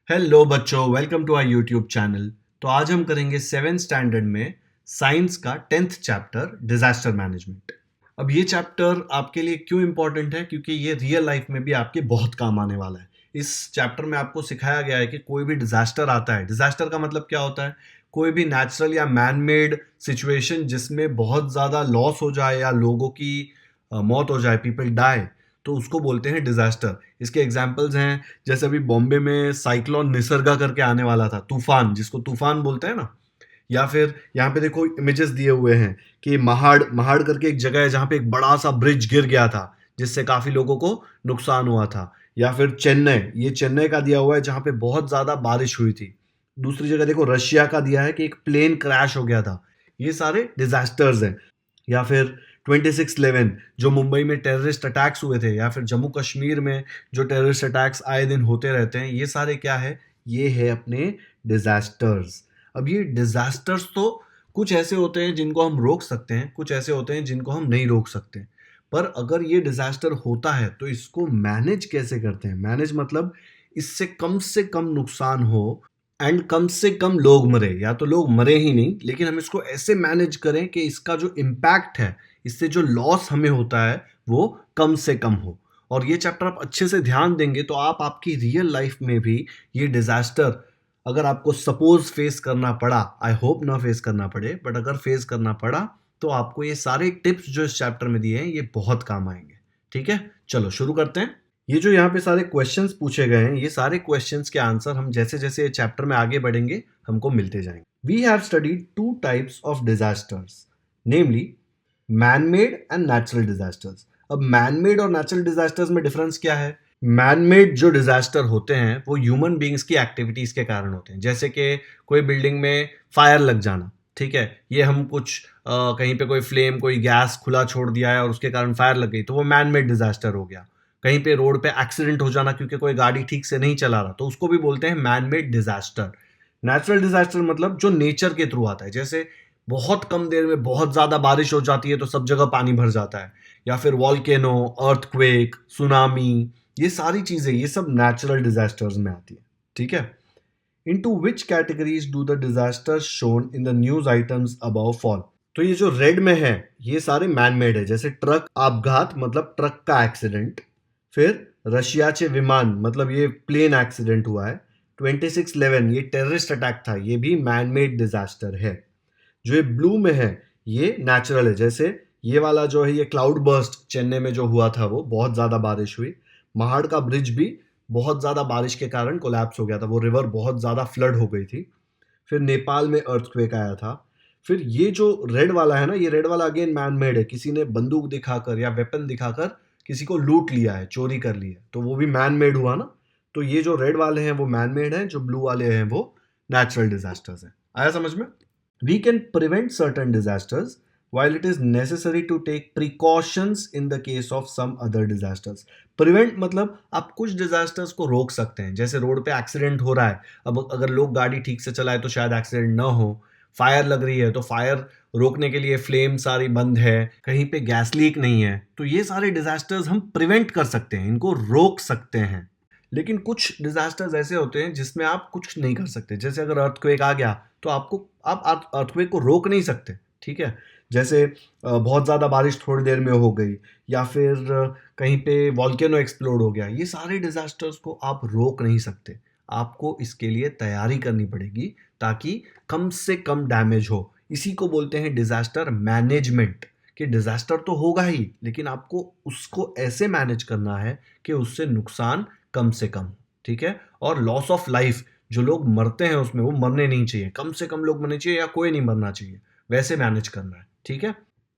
Hello बच्चों, welcome to our YouTube channel. तो आज हम करेंगे 7th स्टैंडर्ड में साइंस का 10th चैप्टर डिजास्टर मैनेजमेंट। अब ये चैप्टर आपके लिए क्यों इंपॉर्टेंट है? क्योंकि ये रियल लाइफ में भी आपके बहुत काम आने वाला है। इस चैप्टर में आपको सिखाया गया है कि कोई भी डिजास्टर आता है, डिजास्टर का मतलब क्या होता है? कोई भी नेचुरल या मैन मेड सिचुएशन जिसमें बहुत ज़्यादा लॉस हो जाए या लोगों की मौत हो जाए, पीपल डाई, तो उसको बोलते हैं डिजास्टर। इसके एग्जाम्पल्स हैं, जैसे अभी बॉम्बे में साइक्लोन निसर्गा करके आने वाला था, तूफान, जिसको तूफान बोलते हैं ना। या फिर यहाँ पे देखो इमेजेस दिए हुए हैं कि महाड़ महाड़ करके एक जगह है जहाँ पे एक बड़ा सा ब्रिज गिर गया था, जिससे काफी लोगों को नुकसान हुआ था। या फिर चेन्नई, ये चेन्नई का दिया हुआ है जहाँ पे बहुत ज्यादा बारिश हुई थी। दूसरी जगह देखो रशिया का दिया है कि एक प्लेन क्रैश हो गया था। ये सारे डिजास्टर्स हैं। या फिर 26/11 जो मुंबई में टेररिस्ट अटैक्स हुए थे, या फिर जम्मू कश्मीर में जो टेररिस्ट अटैक्स आए दिन होते रहते हैं, ये सारे क्या है? ये है अपने डिजास्टर्स। अब ये डिजास्टर्स तो कुछ ऐसे होते हैं जिनको हम रोक सकते हैं, कुछ ऐसे होते हैं जिनको हम नहीं रोक सकते। पर अगर ये डिजास्टर होता है तो इसको मैनेज कैसे करते हैं? मैनेज मतलब इससे कम नुकसान हो एंड कम से कम लोग मरे, या तो लोग मरे ही नहीं, लेकिन हम इसको ऐसे मैनेज करें कि इसका जो इम्पैक्ट है, इससे जो लॉस हमें होता है, वो कम से कम हो। और ये चैप्टर आप अच्छे से ध्यान देंगे तो आप आपकी रियल लाइफ में भी ये डिजास्टर, अगर आपको सपोज फेस करना पड़ा, आई होप ना फेस करना पड़े, बट अगर फेस करना पड़ा तो आपको ये सारे टिप्स जो इस चैप्टर में दिए हैं ये बहुत काम आएंगे। ठीक है, चलो शुरू करते हैं। ये जो यहाँ पे सारे क्वेश्चंस पूछे गए हैं, ये सारे क्वेश्चंस के आंसर हम जैसे जैसे चैप्टर में आगे बढ़ेंगे हमको मिलते जाएंगे। We have studied two types of disasters, namely man made and natural disasters. अब मैन मेड और नेचुरल डिजास्टर्स में डिफरेंस क्या है? मैन मेड जो डिजास्टर होते हैं वो ह्यूमन बींग्स की एक्टिविटीज के कारण होते हैं। जैसे कि कोई बिल्डिंग में फायर लग जाना, ठीक है, ये हम कुछ कहीं पे कोई फ्लेम, कोई गैस खुला छोड़ दिया है और उसके कारण फायर लग गई, तो वो मैन मेड डिजास्टर हो गया। कहीं पे रोड पे एक्सीडेंट हो जाना क्योंकि कोई गाड़ी ठीक से नहीं चला रहा, तो उसको भी बोलते हैं man made disaster. Natural disaster मतलब जो नेचर के थ्रू आता है, जैसे बहुत कम देर में बहुत ज्यादा बारिश हो जाती है तो सब जगह पानी भर जाता है, या फिर वॉल्केनो, अर्थक्वेक, सुनामी, ये सारी चीजें, ये सब नेचुरल डिजास्टर्स में आती है। ठीक है। Into which categories do the disasters shown in the news items above fall? तो ये जो रेड में है ये सारे मैन मेड है, जैसे ट्रक अपघात मतलब ट्रक का एक्सीडेंट, फिर रशियाचे विमान मतलब ये प्लेन एक्सीडेंट हुआ है, 26/11 ये टेररिस्ट अटैक था, ये भी मैन मेड डिजास्टर है। जो ये ब्लू में है ये नेचुरल है, जैसे ये वाला जो है ये क्लाउड बर्स्ट चेन्नई में जो हुआ था, वो बहुत ज़्यादा बारिश हुई। महाड़ का ब्रिज भी बहुत ज़्यादा बारिश के कारण कोलैप्स हो गया था, वो रिवर बहुत ज़्यादा फ्लड हो गई थी। फिर नेपाल में अर्थक्वेक आया था। फिर ये जो रेड वाला है ना, ये रेड वाला अगेन मैन मेड है, किसी ने बंदूक दिखाकर या वेपन दिखाकर किसी को लूट लिया है, चोरी कर ली है, तो वो भी मैन मेड हुआ ना। तो ये जो रेड वाले हैं वो मैन मेड हैं, जो ब्लू वाले हैं वो नेचुरल डिजास्टर्स हैं। आया समझ में? We can prevent certain disasters while it is necessary to take precautions in the case of some other disasters. Prevent मतलब आप कुछ disasters को रोक सकते हैं, जैसे रोड पे एक्सीडेंट हो रहा है, अब अगर लोग गाड़ी ठीक से चलाए तो शायद एक्सीडेंट ना हो। फायर लग रही है तो फायर रोकने के लिए फ्लेम सारी बंद है, कहीं पे गैस लीक नहीं है, तो ये सारे डिजास्टर्स हम प्रिवेंट कर सकते हैं, इनको रोक सकते हैं। लेकिन कुछ डिजास्टर्स ऐसे होते हैं जिसमें आप कुछ नहीं कर सकते, जैसे अगर अर्थक्वेक आ गया तो आप अर्थक्वेक को रोक नहीं सकते। ठीक है। जैसे बहुत ज़्यादा बारिश थोड़ी देर में हो गई, या फिर कहीं पे वॉल्केनो एक्सप्लोड हो गया, ये सारे डिजास्टर्स को आप रोक नहीं सकते। आपको इसके लिए तैयारी करनी पड़ेगी ताकि कम से कम डैमेज हो। इसी को बोलते हैं डिजास्टर मैनेजमेंट, कि डिजास्टर तो होगा ही, लेकिन आपको उसको ऐसे मैनेज करना है कि उससे नुकसान कम से कम। ठीक है। और लॉस ऑफ लाइफ, जो लोग मरते हैं उसमें, वो मरने नहीं चाहिए, कम से कम लोग मरने चाहिए या कोई नहीं मरना चाहिए, वैसे मैनेज करना है। ठीक है।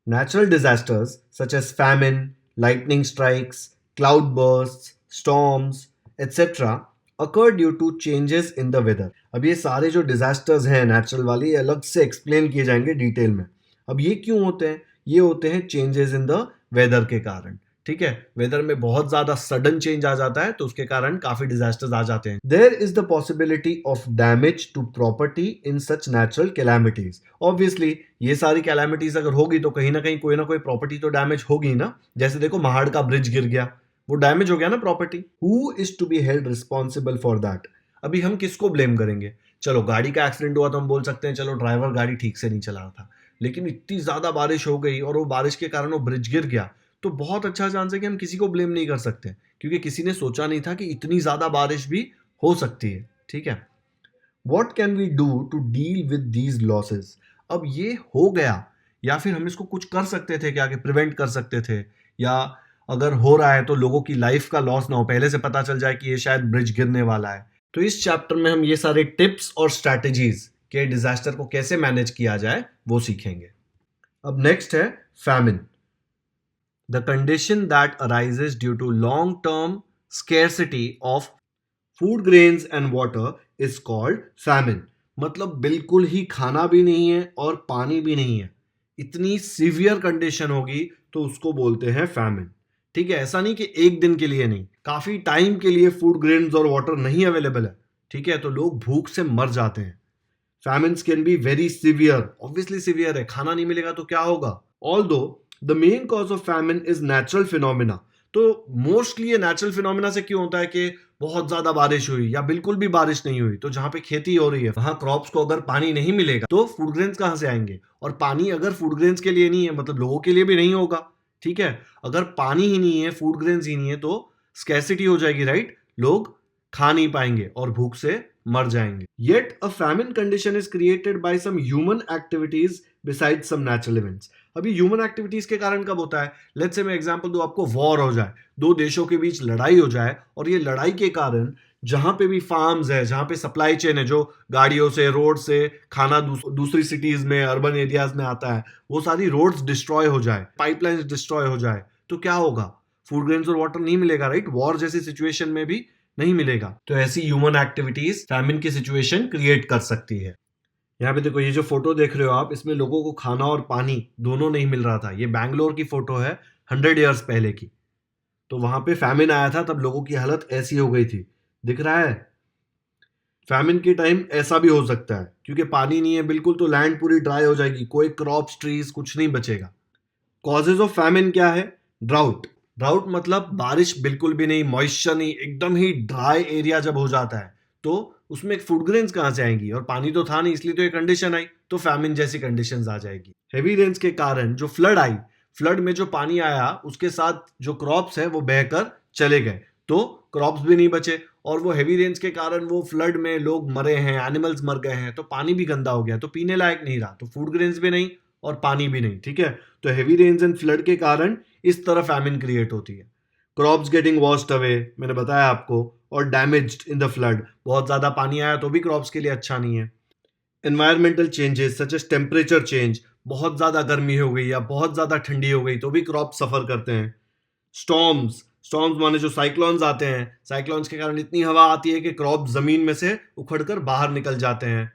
Natural disasters such as famine, lightning strikes, cloud bursts, storms etcetera occur due to changes in the weather। अब ये सारे जो डिजास्टर्स हैं नेचुरल वाले, ये अलग से एक्सप्लेन किए जाएंगे डिटेल में। अब ये क्यों होते हैं? ये होते हैं चेंजेस इन द वेदर के कारण। ठीक है। वेदर में बहुत ज्यादा सडन चेंज आ जाता है तो उसके कारण काफी डिजास्टर्स आ जाते हैं। There is the possibility of damage to property in such natural calamities. Obviously ये सारी कैलामिटीज अगर होगी तो कहीं ना कहीं कोई ना कोई प्रॉपर्टी तो डैमेज होगी ना। जैसे देखो महाड़ का ब्रिज गिर गया, वो डैमेज हो गया ना property. Who is to be held responsible for that? अभी हम किसको ब्लेम करेंगे? चलो गाड़ी का एक्सीडेंट हुआ तो हम बोल सकते हैं चलो ड्राइवर गाड़ी ठीक से नहीं चला रहा था, लेकिन इतनी ज़्यादा बारिश हो गई और वो बारिश के कारण वो ब्रिज गिर गया, तो बहुत अच्छा चांस है कि हम किसी को ब्लेम नहीं कर सकते, क्योंकि किसी ने सोचा नहीं था कि इतनी ज़्यादा बारिश भी हो सकती है, ठीक है? What can we do to deal with these losses? अब ये हो गया, या फिर हम इसको कुछ कर सकते थे क्या, कि प्रिवेंट कर सकते थे, या अगर हो रहा है तो लोगों की लाइफ का लॉस ना हो, पहले से पता चल जाए कि ये शायद ब्रिज गिरने वाला है। तो इस चैप्टर में हम ये सारे टिप्स और स्ट्रैटेजीज के डिजास्टर को कैसे मैनेज किया जाए वो सीखेंगे। अब नेक्स्ट है famine, the condition that arises due to long term scarcity of food grains and water is called famine. मतलब बिल्कुल ही खाना भी नहीं है और पानी भी नहीं है, इतनी सीवियर कंडीशन होगी तो उसको बोलते हैं फैमिन। ठीक है, ऐसा नहीं कि एक दिन के लिए नहीं, काफी टाइम के लिए फूड ग्रेन्स और वाटर नहीं अवेलेबल है, ठीक है, तो लोग भूख से मर जाते हैं। Famines can be very severe, obviously severe है, खाना नहीं मिलेगा तो क्या होगा। Although the main cause of famine is natural phenomena. तो मोस्टली ये नेचुरल फिनोमिना से क्यों होता है कि बहुत ज्यादा बारिश हुई या बिल्कुल भी बारिश नहीं हुई, तो जहां पे खेती हो रही है वहां क्रॉप्स को अगर पानी नहीं मिलेगा तो फूड ग्रेन्स कहां से आएंगे, और पानी अगर फूड ग्रेन्स के लिए नहीं है मतलब लोगों के लिए भी नहीं होगा। ठीक है, अगर पानी ही नहीं है, फूड ग्रेन्स ही नहीं है, तो स्कैसिटी हो जाएगी, राइट, लोग खा नहीं पाएंगे और भूख से मर जाएंगे। Yet a famine condition is created by some human activities beside some natural events. अभी ह्यूमन एक्टिविटीज के कारण कब होता है? लेट्स से मैं एग्जांपल दूं आपको, वॉर हो जाए, दो देशों के बीच लड़ाई हो जाए, और ये लड़ाई के कारण जहां पे भी फार्म्स है, जहां पे सप्लाई चेन है, जो गाड़ियों से, रोड से खाना दूसरी सिटीज में, अर्बन एरियाज में आता है, वो सारी रोड्स डिस्ट्रॉय हो जाए, पाइपलाइंस डिस्ट्रॉय हो जाए, तो क्या होगा? फूड ग्रेन्स और वाटर नहीं मिलेगा, राइट, वॉर जैसी सिचुएशन में भी नहीं मिलेगा। तो ऐसी ह्यूमन एक्टिविटीज फैमिन की सिचुएशन क्रिएट कर सकती है। यहाँ पे देखो, ये जो फोटो देख रहे हो आप, इसमें लोगों को खाना और पानी दोनों नहीं मिल रहा था। ये बैंगलोर की फोटो है 100 ईयर्स पहले की। तो वहां पे फैमिन आया था, तब लोगों की हालत ऐसी हो गई थी, दिख रहा है। फैमिन के टाइम ऐसा भी हो सकता है, क्योंकि पानी नहीं है बिल्कुल, तो लैंड पूरी ड्राई हो जाएगी, कोई क्रॉप्स, ट्रीज कुछ नहीं बचेगा। कॉजेज ऑफ फैमिन क्या है? ड्राउट। ड्राउट मतलब बारिश बिल्कुल भी नहीं, मॉइस्चर नहीं, एकदम ही ड्राई एरिया जब हो जाता है तो उसमें फूड ग्रेन्स कहां से आएंगी, और पानी तो था नहीं, इसलिए तो ये कंडीशन आई, तो फैमिन जैसी कंडीशंस आ जाएगी। हेवी रेन्स के कारण जो फ्लड आई, फ्लड में जो पानी आया उसके साथ जो क्रॉप्स है वो बहकर चले गए, तो क्रॉप्स भी नहीं बचे, और वो हेवी रेन्स के कारण वो फ्लड में लोग मरे हैं, एनिमल्स मर गए हैं, तो पानी भी गंदा हो गया, तो पीने लायक नहीं रहा, तो फूड ग्रेन्स भी नहीं और पानी भी नहीं। ठीक है, तो हेवी रेन्स एंड फ्लड के कारण इस तरह फैमिन क्रिएट होती है। क्रॉप्स गेटिंग वॉश्ड अवे, मैंने बताया आपको, और डैमेज्ड इन द फ्लड, बहुत ज्यादा पानी आया तो भी क्रॉप्स के लिए अच्छा नहीं है। Environmental changes such as temperature change, बहुत ज्यादा गर्मी हो गई या बहुत ज्यादा ठंडी हो गई तो भी क्रॉप सफर करते हैं। स्टॉर्म्स, स्टॉर्म्स माने जो साइक्लोन्स आते हैं, साइक्लोन्स के कारण इतनी हवा आती है कि क्रॉप जमीन में से उखड़कर बाहर निकल जाते हैं।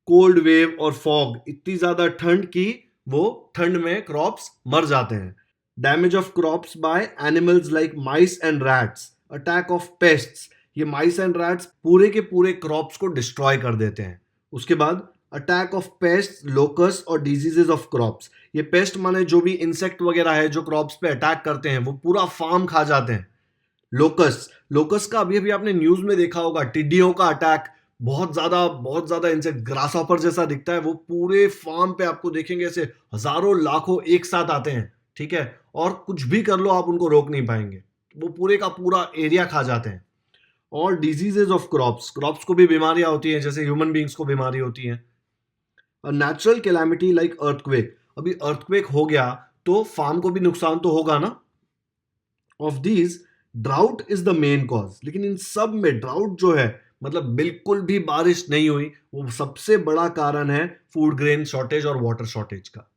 कोल्ड वेव और फॉग, इतनी ज्यादा ठंड की वो ठंड में क्रॉप्स मर जाते हैं। Damage of crops by animals like mice and rats, attack of pests, ये माइस एंड रैट्स पूरे के पूरे क्रॉप्स को डिस्ट्रॉय कर देते हैं। उसके बाद अटैक ऑफ पेस्ट्स, लोकस्ट और डिजीजेस ऑफ क्रॉप्स, ये पेस्ट माने जो भी इंसेक्ट वगैरह है जो क्रॉप्स पे अटैक करते हैं वो पूरा फार्म खा जाते हैं। लोकस्ट, लोकस्ट का अभी अभी आपने न्यूज में देखा होगा, टिड्डियों का अटैक, बहुत ज्यादा इंसेक्ट, ग्रास हॉपर जैसा दिखता है, वो पूरे फार्म पे आपको देखेंगे ऐसे हजारों लाखों एक साथ आते हैं। ठीक है, और कुछ भी कर लो आप उनको रोक नहीं पाएंगे, वो पूरे का पूरा एरिया खा जाते हैं। और डिजीजेस ऑफ क्रॉप्स, क्रॉप्स को भी बीमारियां होती हैं जैसे ह्यूमन बींग्स को बीमारी होती है। नेचुरल कैलामिटी लाइक अर्थक्वेक, अभी अर्थक्वेक हो गया तो फार्म को भी नुकसान तो होगा ना। Of these drought is the main cause, लेकिन इन सब में ड्राउट जो है, मतलब बिल्कुल भी बारिश नहीं हुई, वो सबसे बड़ा कारण है फूड ग्रेन शॉर्टेज और वाटर शॉर्टेज का।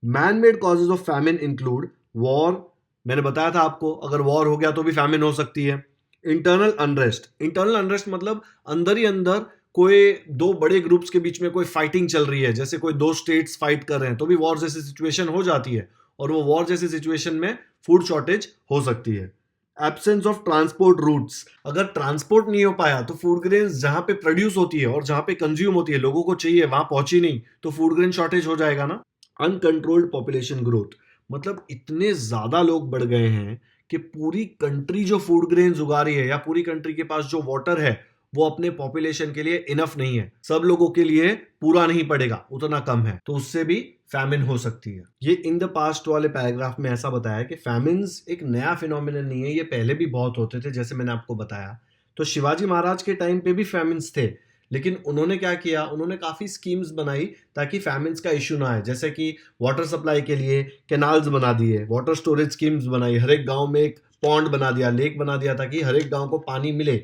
Man made causes of famine include war, मैंने बताया था आपको, अगर वॉर हो गया तो भी फैमिन हो सकती है। इंटरनल अनरेस्ट, इंटरनल अनरेस्ट मतलब अंदर ही अंदर कोई दो बड़े ग्रुप्स के बीच में कोई फाइटिंग चल रही है, जैसे कोई दो स्टेट्स फाइट कर रहे हैं तो भी वॉर जैसी सिचुएशन हो जाती है, और वो वॉर जैसी सिचुएशन में फूड शॉर्टेज हो सकती है। एब्सेंस ऑफ ट्रांसपोर्ट रूट्स, अगर ट्रांसपोर्ट नहीं हो पाया तो फूड ग्रेन्स जहां पे प्रोड्यूस होती है और जहां पे कंज्यूम होती है, लोगों को चाहिए, वहां पहुंची नहीं तो फूड ग्रेन शॉर्टेज हो जाएगा ना। अनकंट्रोल्ड पॉपुलेशन ग्रोथ, मतलब इतने ज्यादा लोग बढ़ गए हैं कि पूरी कंट्री जो फूड ग्रेन्स उगा रही है या पूरी कंट्री के पास जो वाटर है वो अपने पॉपुलेशन के लिए इनफ नहीं है, सब लोगों के लिए पूरा नहीं पड़ेगा, उतना कम है, तो उससे भी फैमिन हो सकती है। ये इन द पास्ट वाले पैराग्राफ में ऐसा बताया कि फैमिन्स एक नया फिनोमिनन नहीं है, ये पहले भी बहुत होते थे, जैसे मैंने आपको बताया। तो शिवाजी महाराज के टाइम पे भी फैमिन्स थे, लेकिन उन्होंने क्या किया, उन्होंने काफ़ी स्कीम्स बनाई ताकि फैमिन्स का इश्यू ना आए। जैसे कि वाटर सप्लाई के लिए कैनाल्स बना दिए, वाटर स्टोरेज स्कीम्स बनाई, हर एक गांव में एक पॉन्ड बना दिया, लेक बना दिया, ताकि हर एक गांव को पानी मिले।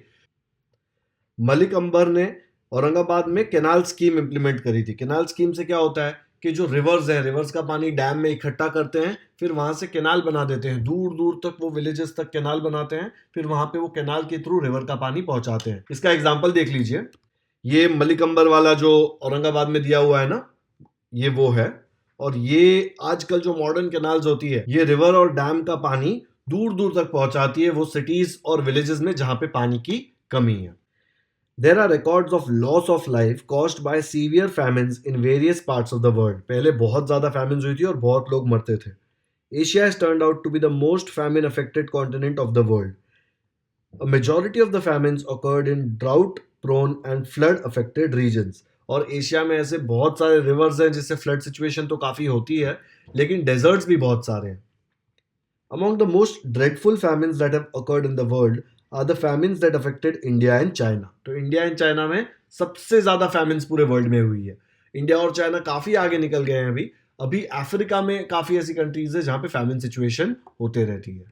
मलिक अंबर ने औरंगाबाद में कैनाल स्कीम इंप्लीमेंट करी थी। कैनाल स्कीम से क्या होता है कि जो रिवर्स है, रिवर्स का पानी डैम में इकट्ठा करते हैं, फिर वहां से कैनाल बना देते हैं, दूर दूर तक वो विलेजेस तक कैनाल बनाते हैं, फिर वहां पे वो कैनाल के थ्रू रिवर का पानी पहुंचाते हैं। इसका एग्जाम्पल देख लीजिए, ये मलिक अंबर वाला जो औरंगाबाद में दिया हुआ है ना, ये वो है। और ये आजकल जो मॉडर्न कैनाल्स होती है, ये रिवर और डैम का पानी दूर दूर तक पहुंचाती है वो सिटीज और विलेजेस में जहां पे पानी की कमी है। There are records of loss of life caused by severe famines in various parts of the world. पहले बहुत ज़्यादा famines हुई थी और बहुत लोग मरते थे. Asia has turned out to be the most famine affected continent of the world. A majority of the famines occurred in drought prone and flood affected regions. और एशिया में ऐसे बहुत सारे रिवर्स हैं जिससे फ्लड सिचुएशन तो काफ़ी होती है, लेकिन डेजर्ट्स भी बहुत सारे हैं. Among the most dreadful famines that have occurred in the world are the famines that affected India and China. तो इंडिया एंड चाइना में सबसे ज़्यादा famines पूरे वर्ल्ड में हुई है. इंडिया और चाइना काफ़ी आगे निकल गए हैं अभी. अभी अफ्रीका में काफ़ी ऐसी कंट्रीज है जहाँ पे famine सिचुएशन होते रहती है.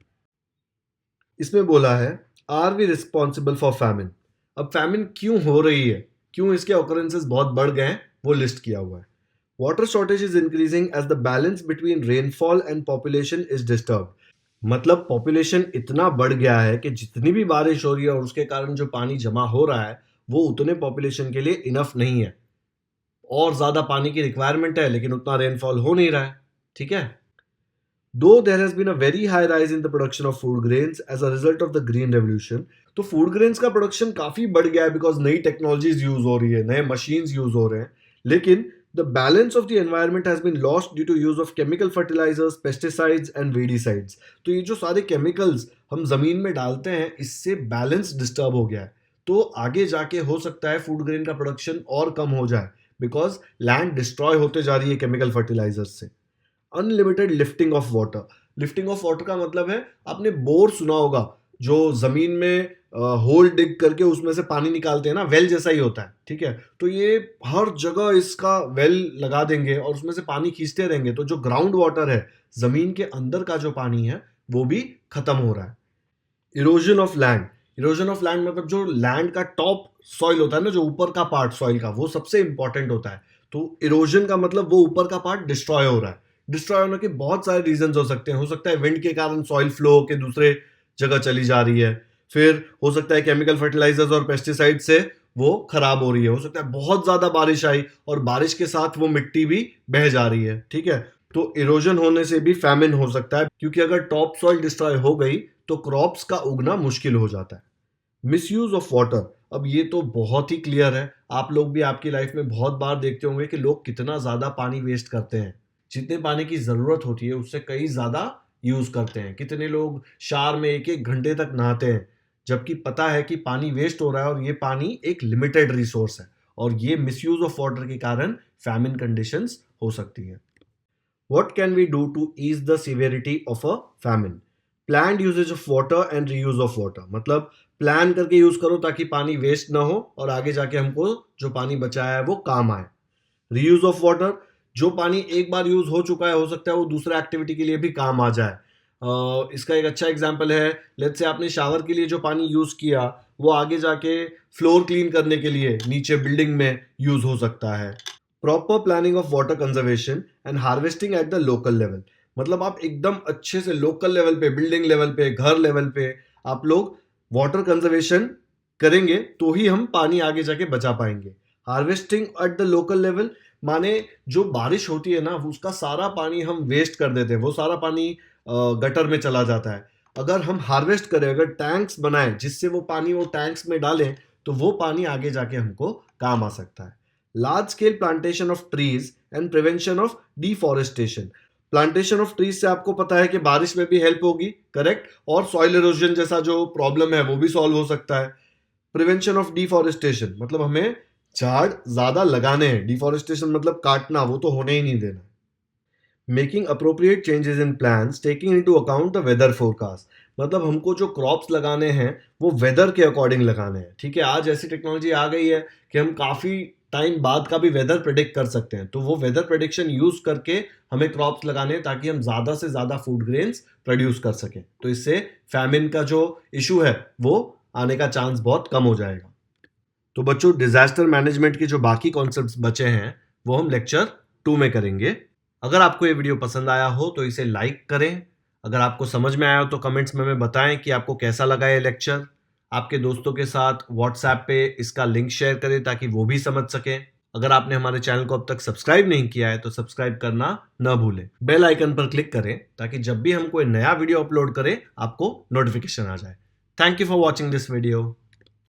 इसमें बोला है, are we responsible for famine? अब famine क्यों हो रही है, क्यों इसके occurrences बहुत बढ़ गए हैं, वो लिस्ट किया हुआ है. Water shortage is increasing as the balance between rainfall and population is disturbed. मतलब पॉपुलेशन इतना बढ़ गया है कि जितनी भी बारिश हो रही है और उसके कारण जो पानी जमा हो रहा है वो उतने पॉपुलेशन के लिए इनफ नहीं है. और ज़्यादा पानी की रिक्वायरमेंट है लेकिन उतना रेनफॉल हो नहीं रहा है. ठीक है. Though there has been a very high rise in the production of food grains as a result of the Green Revolution. तो फूड ग्रेन्स का प्रोडक्शन काफ़ी बढ़ गया है बिकॉज नई टेक्नोलॉजीज यूज हो रही है, नए मशीन्स यूज हो रहे हैं, लेकिन the balance of the environment has been lost due to use of chemical fertilizers, pesticides and weedicides. तो ये जो सारे chemicals हम जमीन में डालते हैं, इससे बैलेंस डिस्टर्ब हो गया है. तो आगे जाके हो सकता है फूड ग्रेन का प्रोडक्शन और कम हो जाए बिकॉज लैंड डिस्ट्रॉय होते जा रही है केमिकल फर्टिलाइजर्स से. Unlimited lifting of water. Lifting of water का मतलब है, आपने बोर सुना होगा, जो जमीन में होल डिग करके उसमें से पानी निकालते हैं ना, वेल जैसा ही होता है. ठीक है. तो ये हर जगह इसका वेल लगा देंगे और उसमें से पानी खींचते रहेंगे, तो जो ग्राउंड वाटर है, जमीन के अंदर का जो पानी है, वो भी खत्म हो रहा है. Erosion of land. Erosion of land मतलब जो लैंड का टॉप सॉइल होता है ना, जो ऊपर का पार्ट सॉइल का, वो सबसे इंपॉर्टेंट होता है. तो इरोजन का मतलब वो ऊपर का पार्ट डिस्ट्रॉय हो रहा है. डिस्ट्रॉय होने के बहुत सारे रीजन हो सकते हैं. हो सकता है विंड के कारण सॉइल फ्लो होकर दूसरे जगह चली जा रही है, फिर हो सकता है केमिकल फर्टिलाइजर्स और पेस्टिसाइड से वो खराब हो रही है, हो सकता है बहुत ज्यादा बारिश आई और बारिश के साथ वो मिट्टी भी बह जा रही है. ठीक है. तो इरोजन होने से भी फैमिन हो सकता है, क्योंकि अगर टॉप सॉइल डिस्ट्रॉय हो गई तो क्रॉप्स का उगना मुश्किल हो जाता है. Misuse of water. अब ये तो बहुत ही क्लियर है, आप लोग भी आपकी लाइफ में बहुत बार देखते होंगे कि लोग कितना ज्यादा पानी वेस्ट करते हैं. जितने पानी की जरूरत होती है उससे कई ज्यादा यूज करते हैं. कितने लोग शावर में एक एक घंटे तक नहाते हैं, जबकि पता है कि पानी वेस्ट हो रहा है और ये पानी एक लिमिटेड रिसोर्स है, और ये मिसयूज ऑफ वाटर के कारण फैमिन कंडीशंस हो सकती है. What can we do to ease the severity of a famine? Planned usages of water and reuse of water. मतलब प्लान करके यूज करो ताकि पानी वेस्ट ना हो और आगे जाके हमको जो पानी बचाया है वो काम आए. रीयूज ऑफ वाटर, जो पानी एक बार यूज हो चुका है, हो सकता है वो दूसरा एक्टिविटी के लिए भी काम आ जाए. इसका एक अच्छा एग्जांपल है, लेट्स से आपने शावर के लिए जो पानी यूज किया वो आगे जाके फ्लोर क्लीन करने के लिए नीचे बिल्डिंग में यूज हो सकता है. Proper planning of water conservation and harvesting at the local level. मतलब आप एकदम अच्छे से लोकल लेवल पे, बिल्डिंग लेवल पे, घर लेवल पे आप लोग वाटर कंजर्वेशन करेंगे तो ही हम पानी आगे जाके बचा पाएंगे. Harvesting at the local level माने जो बारिश होती है ना, उसका सारा पानी हम वेस्ट कर देते हैं, वो सारा पानी गटर में चला जाता है. अगर हम हार्वेस्ट करें, अगर टैंक्स बनाएं जिससे वो पानी वो टैंक्स में डालें, तो वो पानी आगे जाके हमको काम आ सकता है. Large scale plantation of trees and prevention of deforestation. Plantation of trees से आपको पता है कि बारिश में भी हेल्प होगी, करेक्ट, और सॉइल इरोजन जैसा जो प्रॉब्लम है वो भी सॉल्व हो सकता है. प्रिवेंशन ऑफ डिफॉरेस्टेशन, मतलब हमें झाड़ ज्यादा लगाने हैं, डिफॉरेस्टेशन मतलब काटना, वो तो होने ही नहीं देना। Making appropriate changes in plans taking into account the weather forecast, मतलब हमको जो क्रॉप्स लगाने हैं वो वेदर के अकॉर्डिंग लगाने हैं। ठीक है, आज ऐसी टेक्नोलॉजी आ गई है कि हम काफी टाइम बाद का भी वेदर प्रेडिक्ट कर सकते हैं, तो वो वेदर प्रेडिक्शन यूज करके हमें क्रॉप्स लगाने हैं ताकि हम ज्यादा से ज्यादा फूड ग्रेन्स प्रोड्यूस कर सकें। तो इससे फैमिन का जो इशू है वो आने का चांस बहुत कम हो जाएगा। तो बच्चों, डिजास्टर मैनेजमेंट के जो बाकी कॉन्सेप्ट्स बचे हैं वो हम लेक्चर 2 में करेंगे। अगर आपको ये वीडियो पसंद आया हो तो इसे लाइक करें। अगर आपको समझ में आया हो तो कमेंट्स में हमें बताएं कि आपको कैसा लगा ये लेक्चर। आपके दोस्तों के साथ व्हाट्सएप पे इसका लिंक शेयर करें ताकि वो भी समझ सकें। अगर आपने हमारे चैनल को अब तक सब्सक्राइब नहीं किया है तो सब्सक्राइब करना न भूलें। बेल आइकन पर क्लिक करें ताकि जब भी हम कोई नया वीडियो अपलोड करें आपको नोटिफिकेशन आ जाए। Thank you for watching this video.